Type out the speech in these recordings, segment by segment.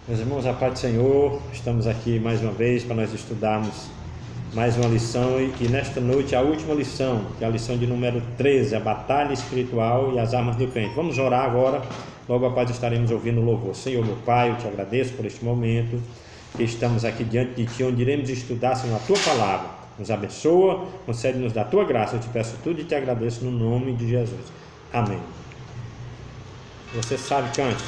Meus irmãos, a paz do Senhor, estamos aqui mais uma vez para nós estudarmos mais uma lição e nesta noite a última lição, que é a lição de número 13, a batalha espiritual e as armas do crente. Vamos orar agora, logo após estaremos ouvindo o louvor. Senhor, meu Pai, eu te agradeço por este momento que estamos aqui diante de Ti, onde iremos estudar, Senhor, a Tua palavra. Nos abençoa, concede-nos da Tua graça, eu te peço tudo e te agradeço no nome de Jesus. Amém. Você sabe, cante.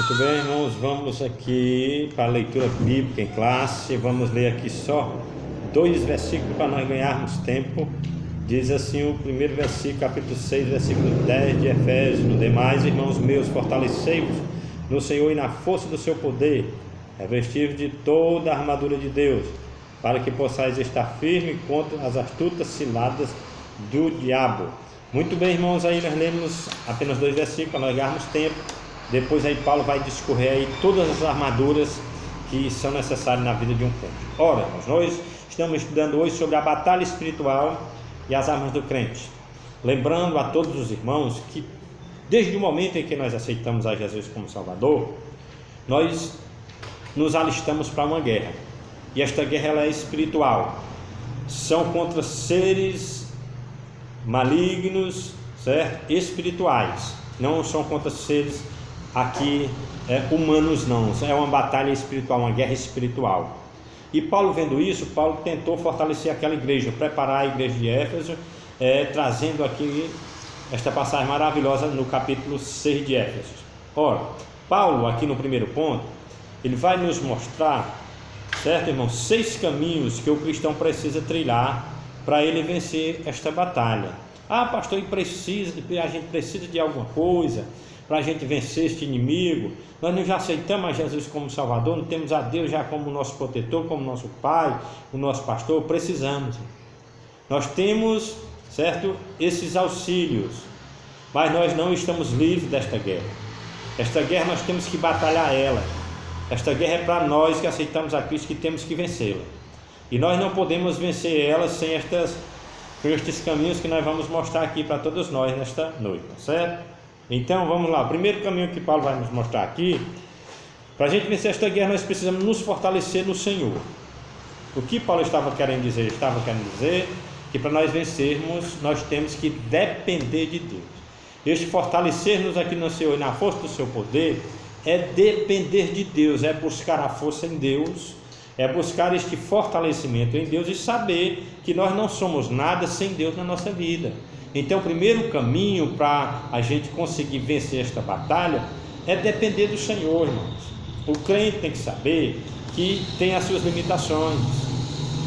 Muito bem, irmãos, vamos aqui para a leitura bíblica em classe. Vamos ler aqui só 2 versículos para nós ganharmos tempo. Diz assim o primeiro versículo, capítulo 6, versículo 10 de Efésios: No demais, irmãos meus, fortalecei-vos no Senhor e na força do seu poder, revestir-vos de toda a armadura de Deus, para que possais estar firme contra as astutas ciladas do diabo. Muito bem, irmãos, aí nós lemos apenas 2 versículos para nós ganharmos tempo. Depois aí Paulo vai discorrer aí todas as armaduras que são necessários na vida de um crente. Ora, irmãos, nós estamos estudando hoje sobre a batalha espiritual e as armas do crente. Lembrando a todos os irmãos que desde o momento em que nós aceitamos a Jesus como Salvador, nós nos alistamos para uma guerra. E esta guerra ela é espiritual. São contra seres malignos, certo? Espirituais. Não são contra seres aqui humanos, não. É uma batalha espiritual, uma guerra espiritual. E Paulo, vendo isso, Paulo tentou fortalecer aquela igreja, preparar a igreja de Éfeso, trazendo aqui esta passagem maravilhosa no capítulo 6 de Éfeso. Ora, Paulo, aqui no primeiro ponto, ele vai nos mostrar, certo, irmão, 6 caminhos que o cristão precisa trilhar para ele vencer esta batalha. Ah, pastor, a gente precisa de alguma coisa para a gente vencer este inimigo. Nós não já aceitamos a Jesus como Salvador, não temos a Deus já como nosso protetor, como nosso Pai, o nosso pastor. Precisamos. Nós temos, certo, esses auxílios, mas nós não estamos livres desta guerra. Esta guerra nós temos que batalhar ela. Esta guerra é para nós que aceitamos a Cristo, que temos que vencê-la. E nós não podemos vencer ela sem estes caminhos que nós vamos mostrar aqui para todos nós nesta noite, certo? Então vamos lá, o primeiro caminho que Paulo vai nos mostrar aqui, para a gente vencer esta guerra nós precisamos nos fortalecer no Senhor. O que Paulo estava querendo dizer? Estava querendo dizer que para nós vencermos nós temos que depender de Deus. Este fortalecer-nos aqui no Senhor e na força do seu poder é depender de Deus, é buscar a força em Deus, é buscar este fortalecimento em Deus e saber que nós não somos nada sem Deus na nossa vida. Então o primeiro caminho para a gente conseguir vencer esta batalha é depender do Senhor, irmãos. O crente tem que saber que tem as suas limitações,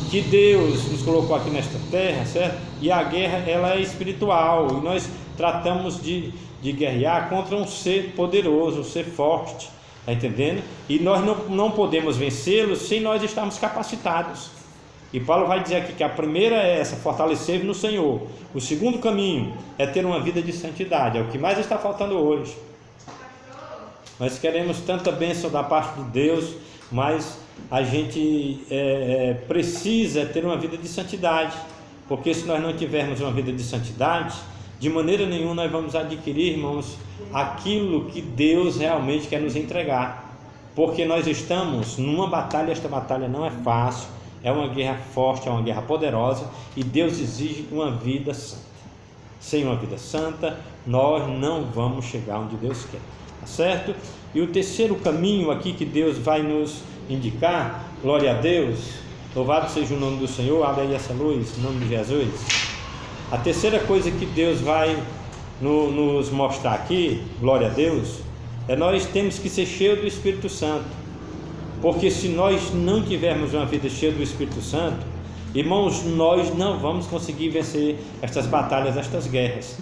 que Deus nos colocou aqui nesta terra, certo? E a guerra ela é espiritual, e nós tratamos de guerrear contra um ser poderoso, um ser forte, está entendendo? E nós não podemos vencê-lo sem nós estarmos capacitados. E Paulo vai dizer aqui que a primeira é essa, fortalecer no Senhor. O segundo caminho é ter uma vida de santidade, é o que mais está faltando hoje. Nós queremos tanta bênção da parte de Deus, mas a gente precisa ter uma vida de santidade, porque se nós não tivermos uma vida de santidade, de maneira nenhuma nós vamos adquirir, irmãos, aquilo que Deus realmente quer nos entregar, porque nós estamos numa batalha. Esta batalha não é fácil, é uma guerra forte, é uma guerra poderosa, e Deus exige uma vida santa. Sem uma vida santa nós não vamos chegar onde Deus quer, tá certo? E o terceiro caminho aqui que Deus vai nos indicar, glória a Deus, louvado seja o nome do Senhor, abre aí essa luz, em nome de Jesus. A terceira coisa que Deus vai nos mostrar aqui, glória a Deus, nós temos que ser cheios do Espírito Santo, porque se nós não tivermos uma vida cheia do Espírito Santo, irmãos, nós não vamos conseguir vencer estas batalhas, estas guerras.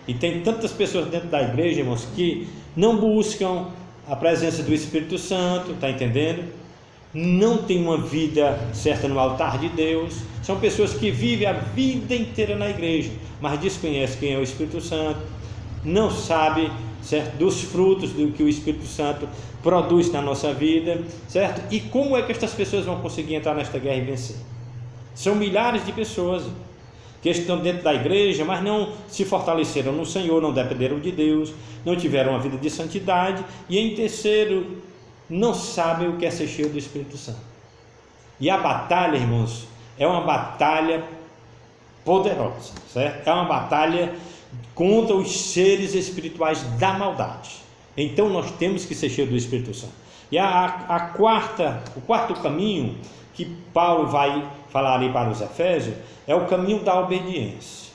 E tem tantas pessoas dentro da igreja, irmãos, que não buscam a presença do Espírito Santo, está entendendo? Não tem uma vida certa no altar de Deus. São pessoas que vivem a vida inteira na igreja, mas desconhecem quem é o Espírito Santo, não sabem, certo, dos frutos do que o Espírito Santo produz na nossa vida, certo? E como é que estas pessoas vão conseguir entrar nesta guerra e vencer? São milhares de pessoas que estão dentro da igreja, mas não se fortaleceram no Senhor, não dependeram de Deus, não tiveram uma vida de santidade, e em terceiro, não sabem o que é ser cheio do Espírito Santo. E a batalha, irmãos, é uma batalha poderosa, certo? É uma batalha contra os seres espirituais da maldade. Então nós temos que ser cheios do Espírito Santo. E o quarto caminho que Paulo vai falar ali para os Efésios é o caminho da obediência.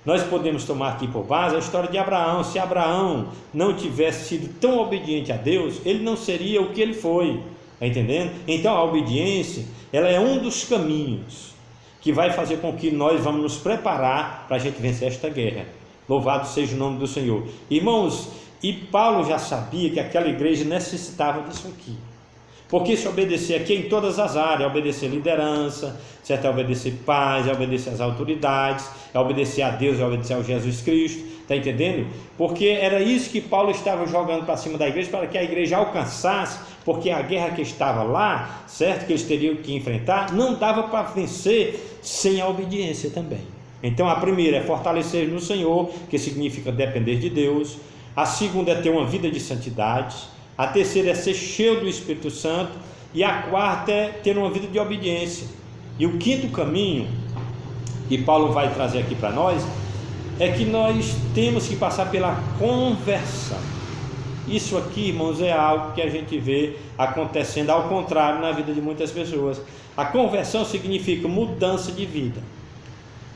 Nós podemos tomar aqui por base a história de Abraão. Se Abraão não tivesse sido tão obediente a Deus, ele não seria o que ele foi, está entendendo? Então a obediência, ela é um dos caminhos que vai fazer com que nós vamos nos preparar para a gente vencer esta guerra. Louvado seja o nome do Senhor. Irmãos, e Paulo já sabia que aquela igreja necessitava disso aqui. Porque se obedecer aqui em todas as áreas, é obedecer liderança, certo? É obedecer pais, é obedecer às autoridades, é obedecer a Deus, é obedecer ao Jesus Cristo, está entendendo? Porque era isso que Paulo estava jogando para cima da igreja, para que a igreja alcançasse, porque a guerra que estava lá, certo, que eles teriam que enfrentar, não dava para vencer sem a obediência também. Então a primeira é fortalecer no Senhor, que significa depender de Deus. A segunda é ter uma vida de santidade. A terceira é ser cheio do Espírito Santo. E a quarta é ter uma vida de obediência. E o quinto caminho que Paulo vai trazer aqui para nós é que nós temos que passar pela conversão. Isso aqui, irmãos, é algo que a gente vê acontecendo ao contrário na vida de muitas pessoas. A conversão significa mudança de vida.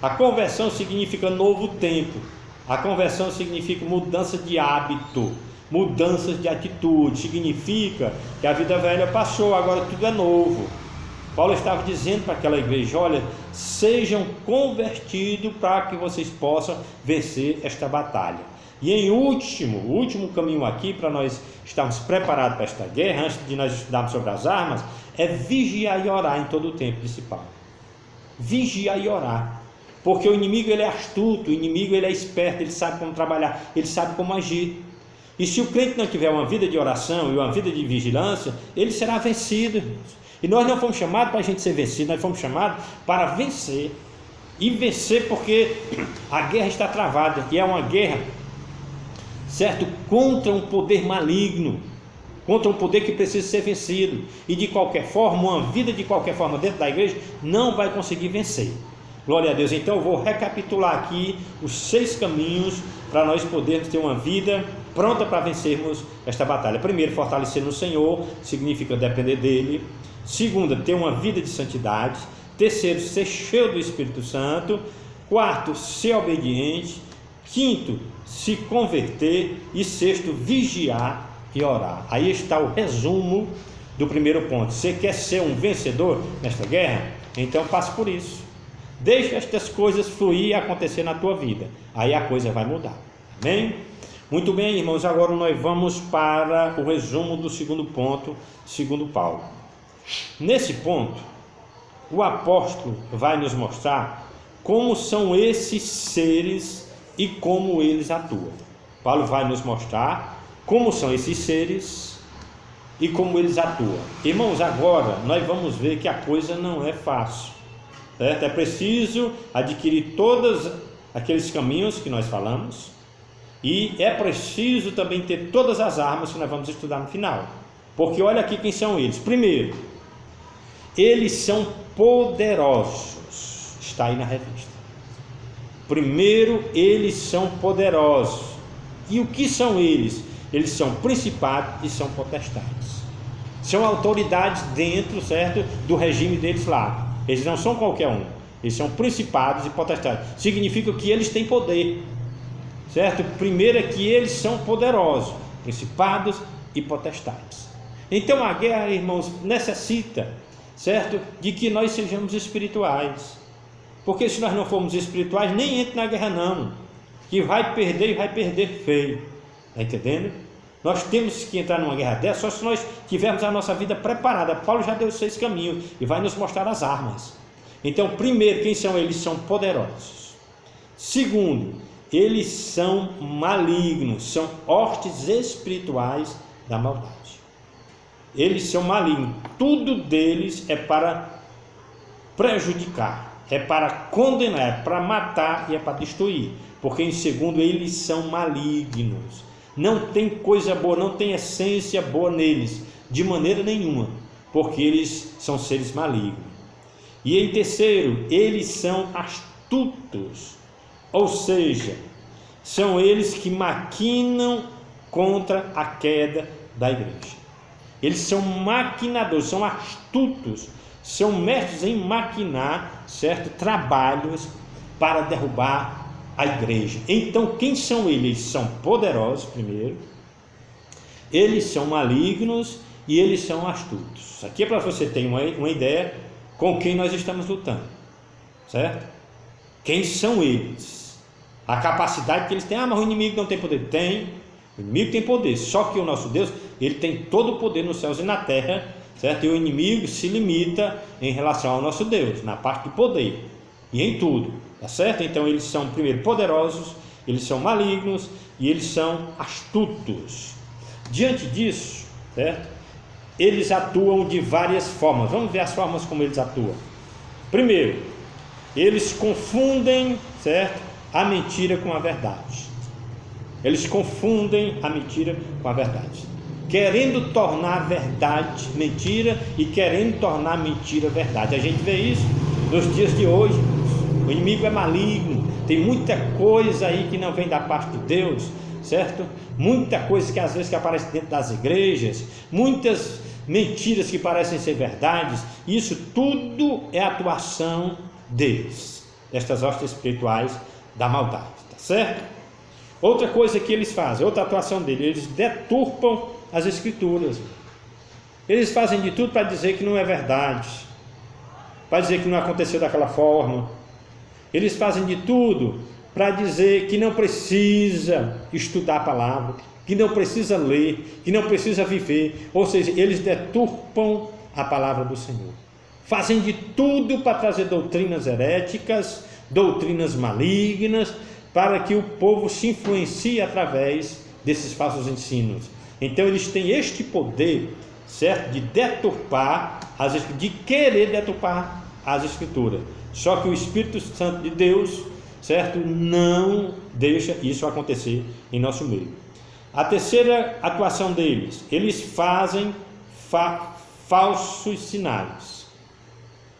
A conversão significa novo tempo. A conversão significa mudança de hábito, mudanças de atitude. Significa que a vida velha passou, agora tudo é novo. Paulo estava dizendo para aquela igreja: olha, sejam convertidos para que vocês possam vencer esta batalha. E em último, o último caminho aqui, para nós estarmos preparados para esta guerra, antes de nós estudarmos sobre as armas, é vigiar e orar em todo o tempo, disse Paulo. Vigiar e orar. Porque o inimigo ele é astuto, o inimigo ele é esperto, ele sabe como trabalhar, ele sabe como agir. E se o crente não tiver uma vida de oração e uma vida de vigilância, ele será vencido. E nós não fomos chamados para a gente ser vencido, nós fomos chamados para vencer. E vencer porque a guerra está travada, e é uma guerra, certo, contra um poder maligno, contra um poder que precisa ser vencido. E de qualquer forma, uma vida de qualquer forma dentro da igreja não vai conseguir vencer. Glória a Deus. Então eu vou recapitular aqui os 6 caminhos para nós podermos ter uma vida pronta para vencermos esta batalha. Primeiro, fortalecer no Senhor, significa depender dele. Segunda, ter uma vida de santidade. Terceiro, ser cheio do Espírito Santo. Quarto, ser obediente. Quinto, se converter. E sexto, vigiar e orar. Aí está o resumo do primeiro ponto. Você quer ser um vencedor nesta guerra? Então passe por isso. Deixa estas coisas fluir e acontecer na tua vida. Aí a coisa vai mudar. Amém? Muito bem, irmãos. Agora nós vamos para o resumo do segundo ponto, segundo Paulo. Nesse ponto, o apóstolo vai nos mostrar como são esses seres e como eles atuam. Paulo vai nos mostrar como são esses seres e como eles atuam. Irmãos, agora nós vamos ver que a coisa não é fácil. Certo? É preciso adquirir todos aqueles caminhos que nós falamos, e é preciso também ter todas as armas que nós vamos estudar no final. Porque olha aqui quem são eles. Primeiro, eles são poderosos. Está aí na revista. Primeiro, eles são poderosos. E o que são eles? Eles são principados e são potestades. São autoridades dentro, certo, do regime deles lá. Eles não são qualquer um, eles são principados e potestades. Significa que eles têm poder, certo? Primeiro é que eles são poderosos, principados e potestades. Então a guerra, irmãos, necessita, certo, de que nós sejamos espirituais. Porque se nós não formos espirituais, nem entra na guerra não, que vai perder e vai perder feio. Está entendendo? Nós temos que entrar numa guerra dessa só se nós tivermos a nossa vida preparada. Paulo já deu 6 caminhos e vai nos mostrar as armas. Então, primeiro, quem são eles? São poderosos. Segundo, eles são malignos, são hostes espirituais da maldade. Eles são malignos, tudo deles é para prejudicar, é para condenar, é para matar e é para destruir. Porque em segundo, eles são malignos. Não tem coisa boa, não tem essência boa neles, de maneira nenhuma, porque eles são seres malignos. E em terceiro, eles são astutos, ou seja, são eles que maquinam contra a queda da igreja. Eles são maquinadores, são astutos, são mestres em maquinar, certo, trabalhos para derrubar a igreja. Então quem são eles? Eles são poderosos primeiro, eles são malignos e eles são astutos. Isso aqui é para você ter uma ideia com quem nós estamos lutando, certo? Quem são eles? A capacidade que eles têm. Mas o inimigo não tem poder. Tem, o inimigo tem poder, só que o nosso Deus, ele tem todo o poder nos céus e na terra, certo? E o inimigo se limita em relação ao nosso Deus, na parte de poder e em tudo. Tá certo? Então eles são primeiro poderosos, eles são malignos e eles são astutos. Diante disso, certo? Eles atuam de várias formas. Vamos ver as formas como eles atuam. Primeiro, eles confundem, certo, a mentira com a verdade. Eles confundem a mentira com a verdade, querendo tornar a verdade mentira e querendo tornar a mentira verdade. A gente vê isso nos dias de hoje. O inimigo é maligno, tem muita coisa aí que não vem da parte de Deus, certo? Muita coisa que às vezes que aparece dentro das igrejas, muitas mentiras que parecem ser verdades. Isso tudo é atuação deles, destas hostes espirituais da maldade, tá certo? Outra coisa que eles fazem, outra atuação deles, eles deturpam as escrituras. Eles fazem de tudo para dizer que não é verdade, para dizer que não aconteceu daquela forma. Eles fazem de tudo para dizer que não precisa estudar a palavra, que não precisa ler, que não precisa viver. Ou seja, eles deturpam a palavra do Senhor. Fazem de tudo para trazer doutrinas heréticas, doutrinas malignas, para que o povo se influencie através desses falsos ensinos. Então eles têm este poder, certo, de deturpar, de querer deturpar as escrituras. Só que o Espírito Santo de Deus, certo, não deixa isso acontecer em nosso meio. A terceira atuação deles, eles fazem falsos sinais,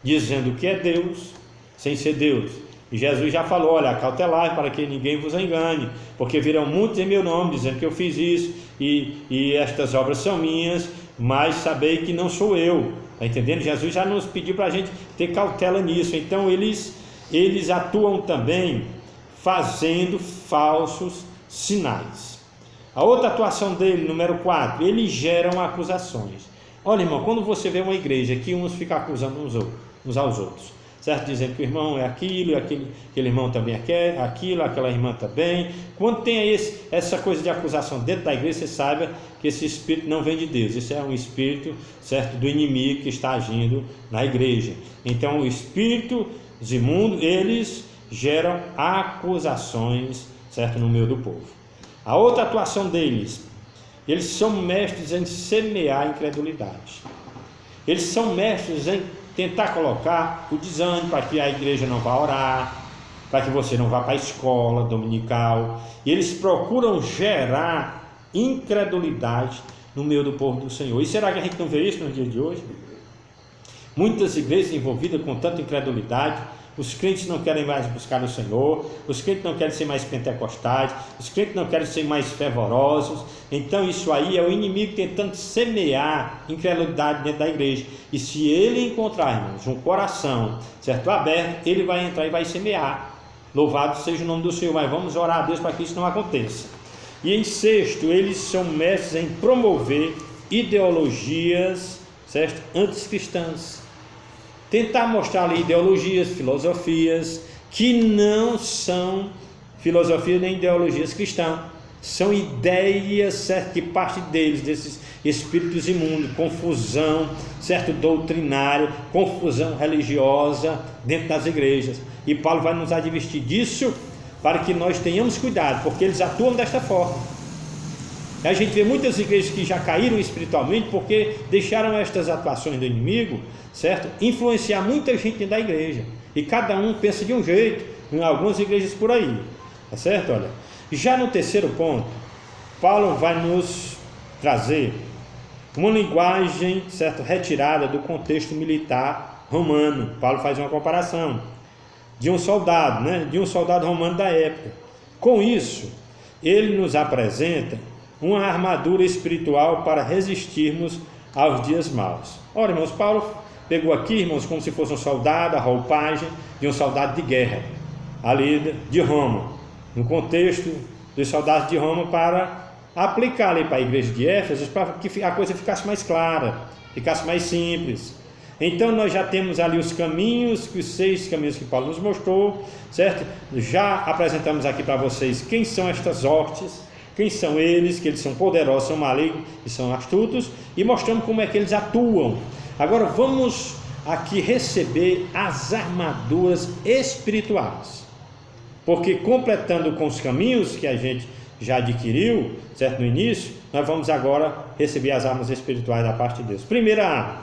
dizendo que é Deus, sem ser Deus. E Jesus já falou, olha, cautelai para que ninguém vos engane, porque virão muitos em meu nome, dizendo que eu fiz isso, e estas obras são minhas, mas sabei que não sou eu. Está entendendo? Jesus já nos pediu para a gente ter cautela nisso. Então eles atuam também fazendo falsos sinais. A outra atuação dele, número 4, eles geram acusações. Olha, irmão, quando você vê uma igreja que uns ficam acusando uns aos outros, certo? Dizendo que o irmão é aquilo, aquele irmão também é aquilo, aquela irmã também. Quando tem essa coisa de acusação dentro da igreja, você saiba que esse espírito não vem de Deus. Isso é um espírito, certo, do inimigo que está agindo na igreja. Então, o espírito imundo, eles geram acusações, certo, no meio do povo. A outra atuação deles, eles são mestres em semear incredulidade. Eles são mestres em tentar colocar o desânimo para que a igreja não vá orar, para que você não vá para a escola dominical. E eles procuram gerar incredulidade no meio do povo do Senhor. E será que a gente não vê isso nos dias de hoje? Muitas igrejas envolvidas com tanta incredulidade. Os crentes não querem mais buscar o Senhor, os crentes não querem ser mais pentecostais, os crentes não querem ser mais fervorosos. Então isso aí é o inimigo tentando semear incredulidade dentro da igreja. E se ele encontrar, irmãos, um coração, certo, aberto, ele vai entrar e vai semear. Louvado seja o nome do Senhor, mas vamos orar a Deus para que isso não aconteça. E em sexto, eles são mestres em promover ideologias, certo, anticristãs. Tentar mostrar ali ideologias, filosofias que não são filosofias nem ideologias cristãs, são ideias, certo, que parte deles, desses espíritos imundos, confusão, certo, doutrinária, confusão religiosa dentro das igrejas. E Paulo vai nos advertir disso para que nós tenhamos cuidado, porque eles atuam desta forma. A gente vê muitas igrejas que já caíram espiritualmente porque deixaram estas atuações do inimigo, certo, influenciar muita gente dentro da igreja, e cada um pensa de um jeito, em algumas igrejas por aí, tá certo? Olha, já no terceiro ponto, Paulo vai nos trazer uma linguagem, certo, retirada do contexto militar romano. Paulo faz uma comparação de um soldado, de um soldado romano da época. Com isso, ele nos apresenta uma armadura espiritual para resistirmos aos dias maus. Ora, irmãos, Paulo pegou aqui, irmãos, como se fosse um soldado, a roupagem de um soldado de guerra, ali de Roma, no contexto dos soldados de Roma, para aplicar ali para a igreja de Éfeso, para que a coisa ficasse mais clara, ficasse mais simples. Então nós já temos ali os 6 caminhos que Paulo nos mostrou, certo? Já apresentamos aqui para vocês quem são estas hostes, quem são eles, que eles são poderosos, são malignos e são astutos, e mostramos como é que eles atuam. Agora vamos aqui receber as armaduras espirituais, porque completando com os caminhos que a gente já adquiriu, certo, no início, nós vamos agora receber as armas espirituais da parte de Deus. Primeira arma,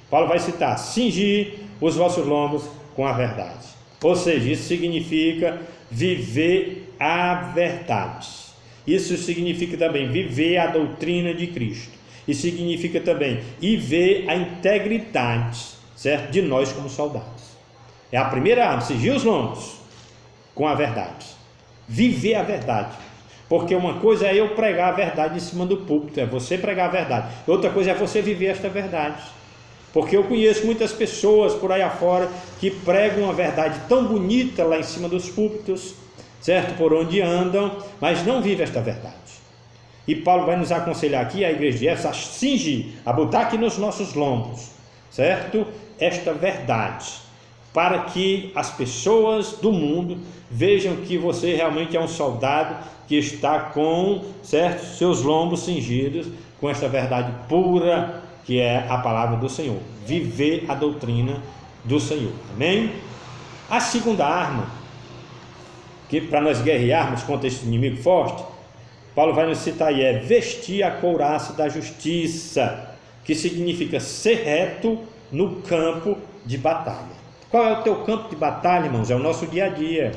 Paulo vai citar: cingir os vossos lombos com a verdade. Ou seja, isso significa viver a verdade. Isso significa também viver a doutrina de Cristo. Isso significa também viver a integridade, certo, de nós como soldados. É a primeira arma, cingir os lombos com a verdade. Viver a verdade. Porque uma coisa é eu pregar a verdade em cima do púlpito, é você pregar a verdade. Outra coisa é você viver esta verdade. Porque eu conheço muitas pessoas por aí afora que pregam uma verdade tão bonita lá em cima dos púlpitos, certo? Por onde andam, mas não vivem esta verdade. E Paulo vai nos aconselhar aqui, a igreja de Éfeso, a cingir, a botar aqui nos nossos lombos, certo? Esta verdade, para que as pessoas do mundo vejam que você realmente é um soldado que está com, certo, seus lombos cingidos com esta verdade pura, que é a palavra do Senhor. Viver a doutrina do Senhor. Amém? A segunda arma, que para nós guerrearmos contra esse inimigo forte, Paulo vai nos citar aí, é vestir a couraça da justiça, que significa ser reto no campo de batalha. Qual é o teu campo de batalha, irmãos? É o nosso dia a dia,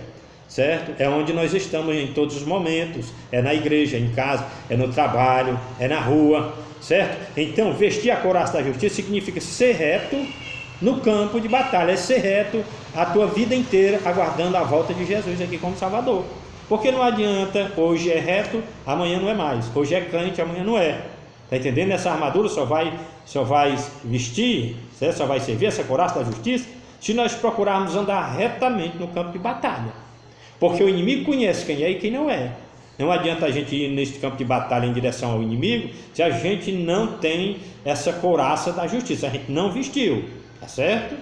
certo? É onde nós estamos em todos os momentos, é na igreja, é em casa, é no trabalho, é na rua, certo? Então, vestir a couraça da justiça significa ser reto no campo de batalha, é ser reto a tua vida inteira, aguardando a volta de Jesus aqui como Salvador. Porque não adianta, hoje é reto, amanhã não é mais, hoje é crente, amanhã não é. Está entendendo? Essa armadura só vai vestir, certo? Só vai servir essa couraça da justiça se nós procurarmos andar retamente no campo de batalha. Porque o inimigo conhece quem é e quem não é. Não adianta a gente ir nesse campo de batalha em direção ao inimigo se a gente não tem essa couraça da justiça, a gente não vestiu, tá certo?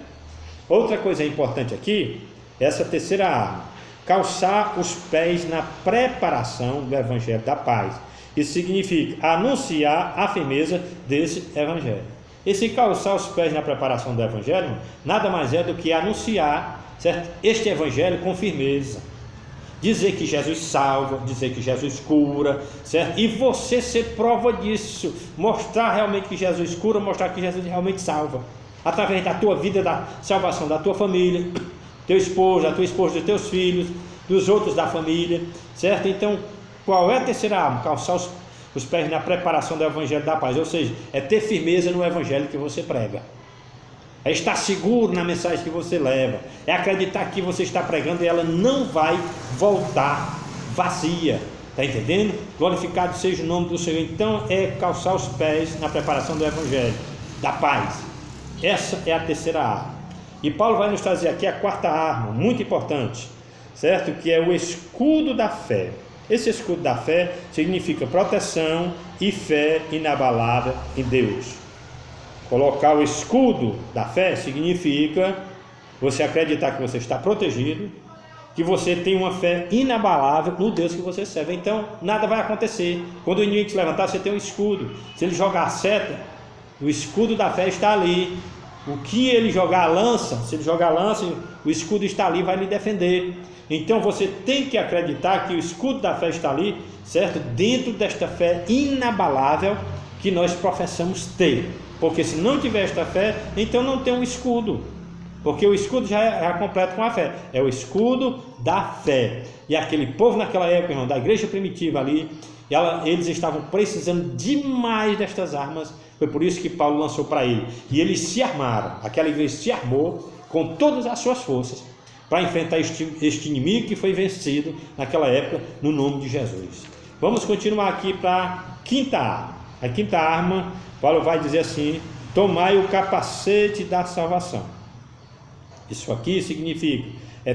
Outra coisa importante aqui, essa terceira arma, calçar os pés na preparação do Evangelho da paz. Isso significa anunciar a firmeza desse Evangelho. Esse calçar os pés na preparação do Evangelho nada mais é do que anunciar, certo, este Evangelho com firmeza. Dizer que Jesus salva, dizer que Jesus cura, certo? E você ser prova disso, mostrar realmente que Jesus cura, mostrar que Jesus realmente salva, através da tua vida, da salvação da tua família, teu esposo, da tua esposa, dos teus filhos, dos outros da família, certo? Então, qual é a terceira arma? Calçar os pés na preparação do Evangelho da paz, ou seja, é ter firmeza no Evangelho que você prega. É estar seguro na mensagem que você leva, é acreditar que você está pregando e ela não vai voltar vazia, está entendendo? Glorificado seja o nome do Senhor. Então é calçar os pés na preparação do Evangelho da paz. Essa é a terceira arma. E Paulo vai nos trazer aqui a quarta arma, muito importante, certo? Que é o escudo da fé. Esse escudo da fé significa proteção e fé inabalável em Deus. Colocar o escudo da fé significa você acreditar que você está protegido, que você tem uma fé inabalável no Deus que você serve. Então nada vai acontecer. Quando o inimigo se levantar, você tem um escudo. Se ele jogar a seta, o escudo da fé está ali. O que ele jogar a lança, se ele jogar a lança, o escudo está ali, vai lhe defender. Então você tem que acreditar que o escudo da fé está ali, certo? Dentro desta fé inabalável que nós professamos ter. Porque se não tiver esta fé, então não tem um escudo. Porque o escudo já é completo com a fé. É o escudo da fé. E aquele povo naquela época, irmão, da igreja primitiva ali, eles estavam precisando demais destas armas. Foi por isso que Paulo lançou para ele. E eles se armaram. Aquela igreja se armou com todas as suas forças para enfrentar este inimigo que foi vencido naquela época no nome de Jesus. Vamos continuar aqui para a quinta arma. A quinta arma, Paulo vai dizer assim: tomai o capacete da salvação. Isso aqui significa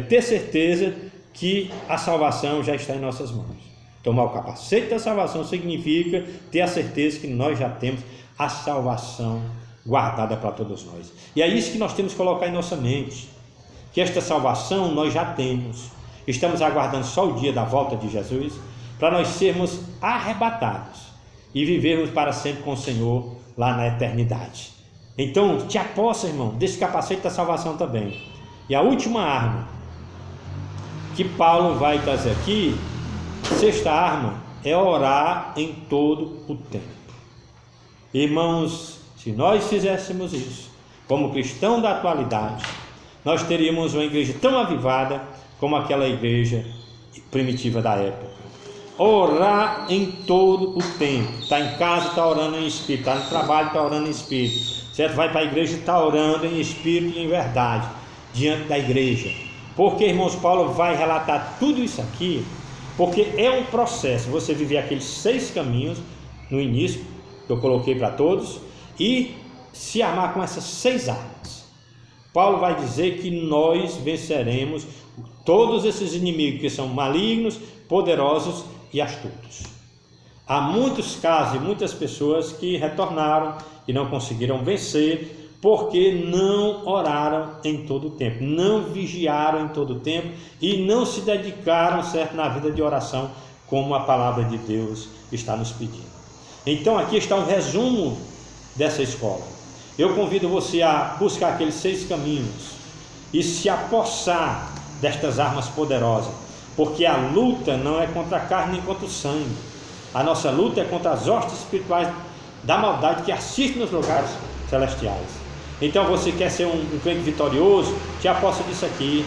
ter certeza que a salvação já está em nossas mãos. Tomar o capacete da salvação significa ter a certeza que nós já temos a salvação guardada para todos nós. E é isso que nós temos que colocar em nossa mente, que esta salvação nós já temos. Estamos aguardando só o dia da volta de Jesus, para nós sermos arrebatados e vivermos para sempre com o Senhor lá na eternidade. Então te apossa, irmão, desse capacete da salvação também. E a última arma que Paulo vai trazer aqui, sexta arma, é orar em todo o tempo. Irmãos, se nós fizéssemos isso, como cristão da atualidade, nós teríamos uma igreja tão avivada como aquela igreja primitiva da época. Orar em todo o tempo. Está em casa, está orando em espírito. Está no trabalho, está orando em espírito. Certo? Vai para a igreja, está orando em espírito e em verdade, diante da igreja. Porque, irmãos, Paulo vai relatar tudo isso aqui, porque é um processo. Você viver aqueles 6 caminhos no início, que eu coloquei para todos, e se armar com essas 6 armas. Paulo vai dizer que nós venceremos todos esses inimigos que são malignos, poderosos e astutos. Há muitos casos e muitas pessoas que retornaram e não conseguiram vencer porque não oraram em todo o tempo, não vigiaram em todo o tempo e não se dedicaram, certo, na vida de oração, como a palavra de Deus está nos pedindo. Então aqui está um resumo dessa escola. Eu convido você a buscar aqueles 6 caminhos e se apossar destas armas poderosas, porque a luta não é contra a carne nem contra o sangue. A nossa luta é contra as hostes espirituais da maldade que assistem nos lugares celestiais. Então você quer ser um crente vitorioso, te aposta disso aqui,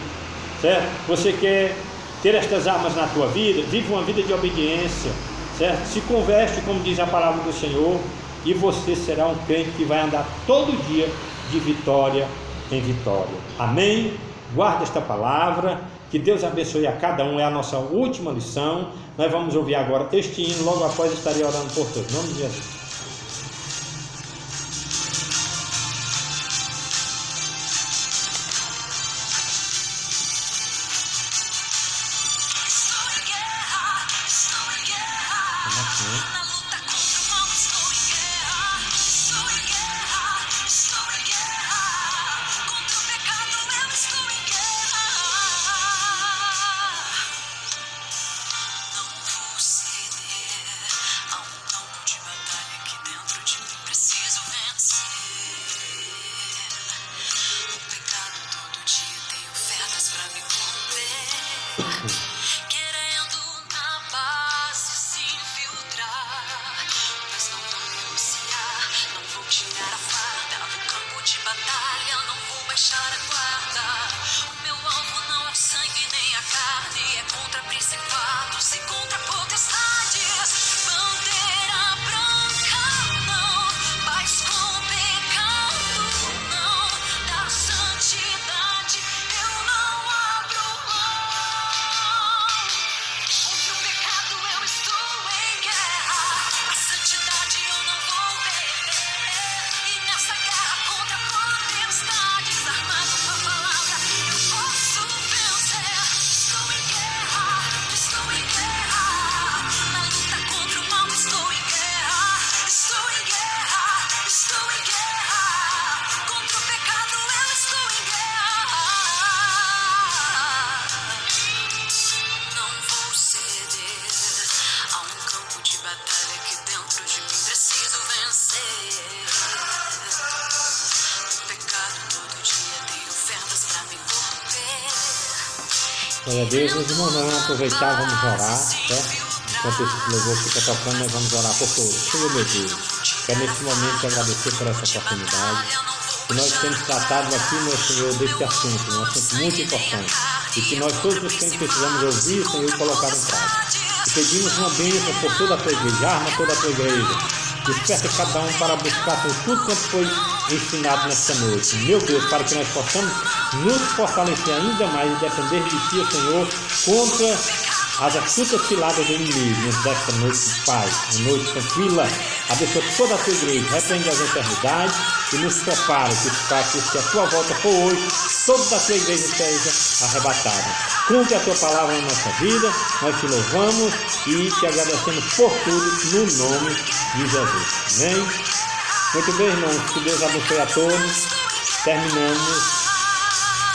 certo? Você quer ter estas armas na tua vida, vive uma vida de obediência, certo? Se converte, como diz a palavra do Senhor, e você será um crente que vai andar todo dia de vitória em vitória. Amém? Guarda esta palavra, que Deus abençoe a cada um, é a nossa última lição. Nós vamos ouvir agora este hino, logo após estarei orando por todos. Em nome de Jesus. Glória a Deus, meus irmãos, nós vamos aproveitar, vamos orar, certo? Enquanto esse louvor fica tocando, nós vamos orar por todos. Senhor, meu Deus, quero neste momento te agradecer por essa oportunidade, que nós temos tratado aqui, meu Senhor, deste assunto, um assunto muito importante, e que nós todos os tempos precisamos ouvir, Senhor, e colocar em prática. E pedimos uma bênção por toda a tua igreja, arma toda a tua igreja, desperta cada um para buscar, Senhor, tudo quanto foi ensinado nesta noite. Meu Deus, para que nós possamos nos fortalecer ainda mais e depender de Ti, Senhor, contra as astutas ciladas do inimigo desta noite, Pai, uma noite tranquila. Abençoa toda a Tua igreja, repreende as enfermidades e nos prepara que se a Tua volta for hoje, toda a Tua igreja seja arrebatada. Cumpre a Tua palavra na nossa vida, nós Te louvamos e Te agradecemos por tudo, no nome de Jesus. Amém? Muito bem, irmãos, que Deus abençoe a todos. Terminamos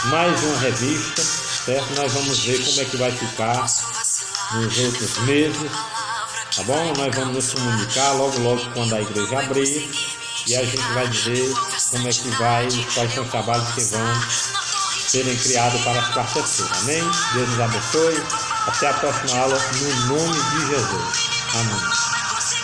mais uma revista, certo? Nós vamos ver como é que vai ficar nos outros meses, tá bom? Nós vamos nos comunicar logo quando a igreja abrir e a gente vai dizer como é que vai, quais são os trabalhos que vão serem criados para as quartas-feiras. Amém? Deus nos abençoe. Até a próxima aula, no nome de Jesus. Amém.